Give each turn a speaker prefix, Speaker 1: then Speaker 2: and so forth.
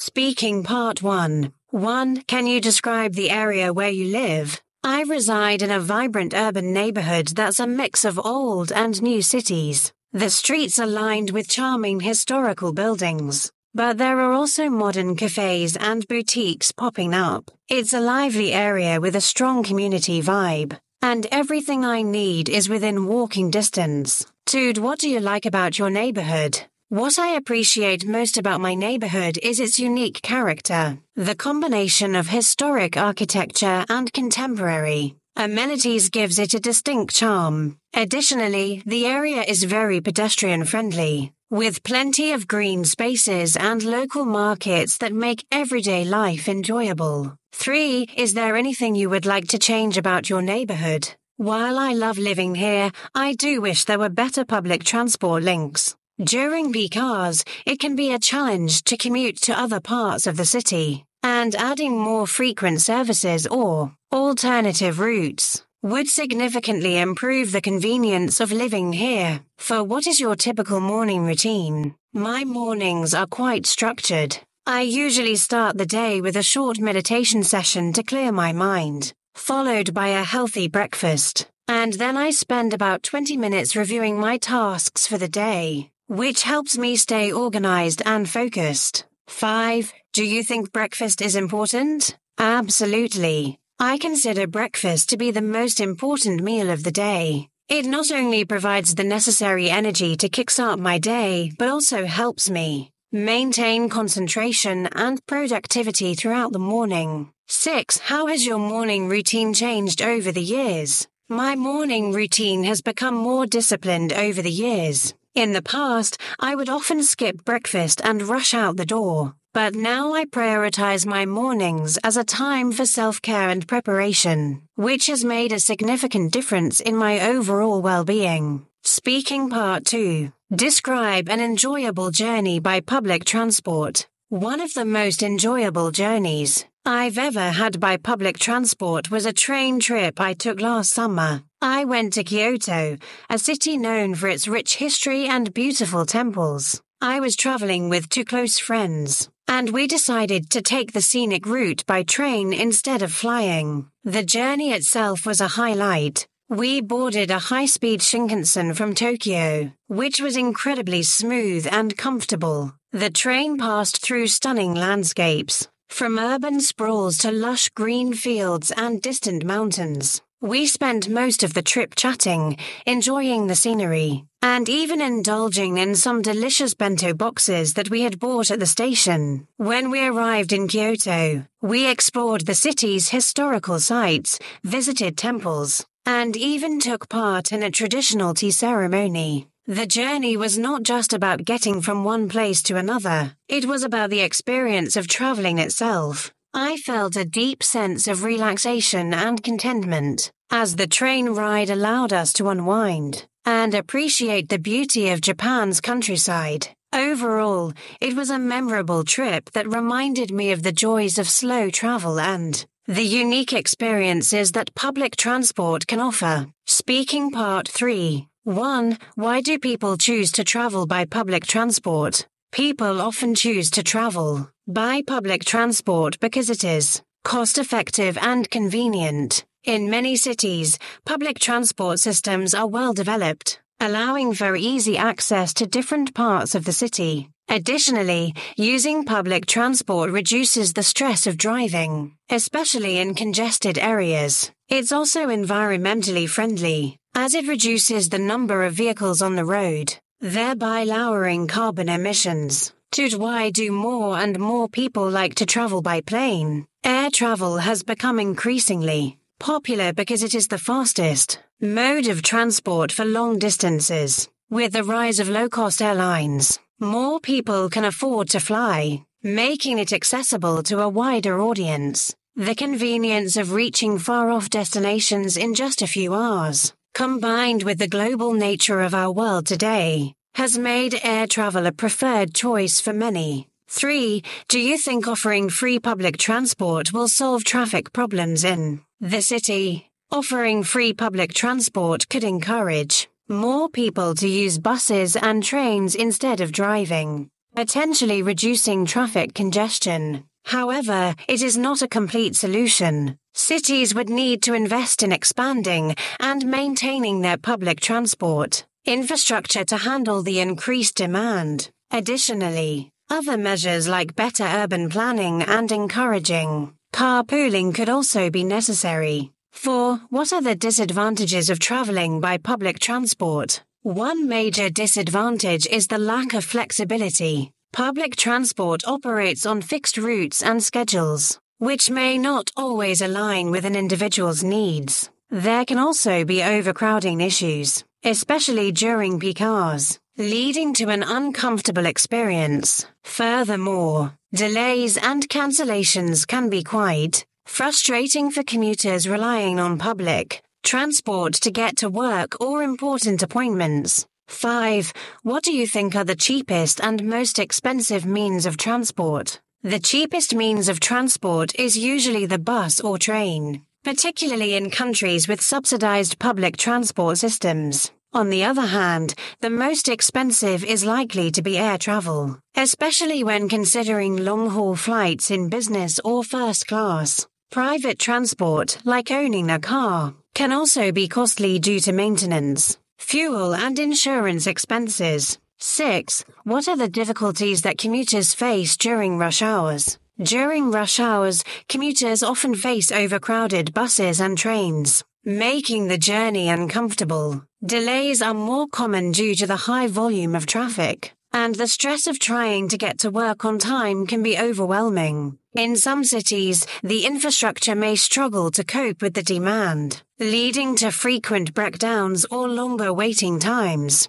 Speaker 1: Speaking Part 1. 1. Can you describe the area where you live? I reside in a vibrant urban neighborhood that's a mix of old and new cities. The streets are lined with charming historical buildings, but there are also modern cafes and boutiques popping up. It's a lively area with a strong community vibe, and everything I need is within walking distance. 2. What do you like about your neighborhood? What I appreciate most about my neighborhood is its unique character, the combination of historic architecture and contemporary amenities gives it a distinct charm. Additionally, the area is very pedestrian-friendly, with plenty of green spaces and local markets that make everyday life enjoyable. 3. Is there anything you would like to change about your neighborhood? While I love living here, I do wish there were better public transport links. During peak hours, it can be a challenge to commute to other parts of the city, and adding more frequent services or alternative routes would significantly improve the convenience of living here. For what is your typical morning routine? My mornings are quite structured. I usually start the day with a short meditation session to clear my mind, followed by a healthy breakfast, and then I spend about 20 minutes reviewing my tasks for the day, which helps me stay organized and focused. 5. Do you think breakfast is important? Absolutely. I consider breakfast to be the most important meal of the day. It not only provides the necessary energy to kickstart my day, but also helps me maintain concentration and productivity throughout the morning. 6. How has your morning routine changed over the years? My morning routine has become more disciplined over the years. In the past, I would often skip breakfast and rush out the door, but now I prioritize my mornings as a time for self-care and preparation, which has made a significant difference in my overall well-being. Speaking Part 2. Describe an enjoyable journey by public transport. One of the most enjoyable journeys I've ever had by public transport was a train trip I took last summer. I went to Kyoto, a city known for its rich history and beautiful temples. I was traveling with two close friends, and we decided to take the scenic route by train instead of flying. The journey itself was a highlight. We boarded a high-speed Shinkansen from Tokyo, which was incredibly smooth and comfortable. The train passed through stunning landscapes, from urban sprawls to lush green fields and distant mountains. We spent most of the trip chatting, enjoying the scenery, and even indulging in some delicious bento boxes that we had bought at the station. When we arrived in Kyoto, we explored the city's historical sites, visited temples, and even took part in a traditional tea ceremony. The journey was not just about getting from one place to another, it was about the experience of traveling itself. I felt a deep sense of relaxation and contentment, as the train ride allowed us to unwind and appreciate the beauty of Japan's countryside. Overall, it was a memorable trip that reminded me of the joys of slow travel and the unique experiences that public transport can offer. Speaking Part 3. 1. Why do people choose to travel by public transport? People often choose to travel by public transport because it is cost-effective and convenient. In many cities, public transport systems are well developed, allowing for easy access to different parts of the city. Additionally, using public transport reduces the stress of driving, especially in congested areas. It's also environmentally friendly, as it reduces the number of vehicles on the road, thereby lowering carbon emissions. 2. Why do more and more people like to travel by plane? Air travel has become increasingly popular because it is the fastest mode of transport for long distances. With the rise of low-cost airlines, more people can afford to fly, making it accessible to a wider audience. The convenience of reaching far-off destinations in just a few hours, combined with the global nature of our world today, has made air travel a preferred choice for many. 3. Do you think offering free public transport will solve traffic problems in the city? Offering free public transport could encourage more people to use buses and trains instead of driving. potentially reducing traffic congestion. However, it is not a complete solution. Cities would need to invest in expanding and maintaining their public transport infrastructure to handle the increased demand. Additionally, other measures like better urban planning and encouraging carpooling could also be necessary. 4. What are the disadvantages of traveling by public transport? One major disadvantage is the lack of flexibility. Public transport operates on fixed routes and schedules, which may not always align with an individual's needs. There can also be overcrowding issues, especially during peak hours, leading to an uncomfortable experience. Furthermore, delays and cancellations can be quite frustrating for commuters relying on public transport to get to work or important appointments. 5. What do you think are the cheapest and most expensive means of transport? The cheapest means of transport is usually the bus or train, particularly in countries with subsidized public transport systems. On the other hand, the most expensive is likely to be air travel, especially when considering long-haul flights in business or first class. Private transport, like owning a car, can also be costly due to maintenance, fuel and insurance expenses. 6. What are the difficulties that commuters face during rush hours? During rush hours, commuters often face overcrowded buses and trains, making the journey uncomfortable. Delays are more common due to the high volume of traffic, and the stress of trying to get to work on time can be overwhelming. In some cities, the infrastructure may struggle to cope with the demand, leading to frequent breakdowns or longer waiting times.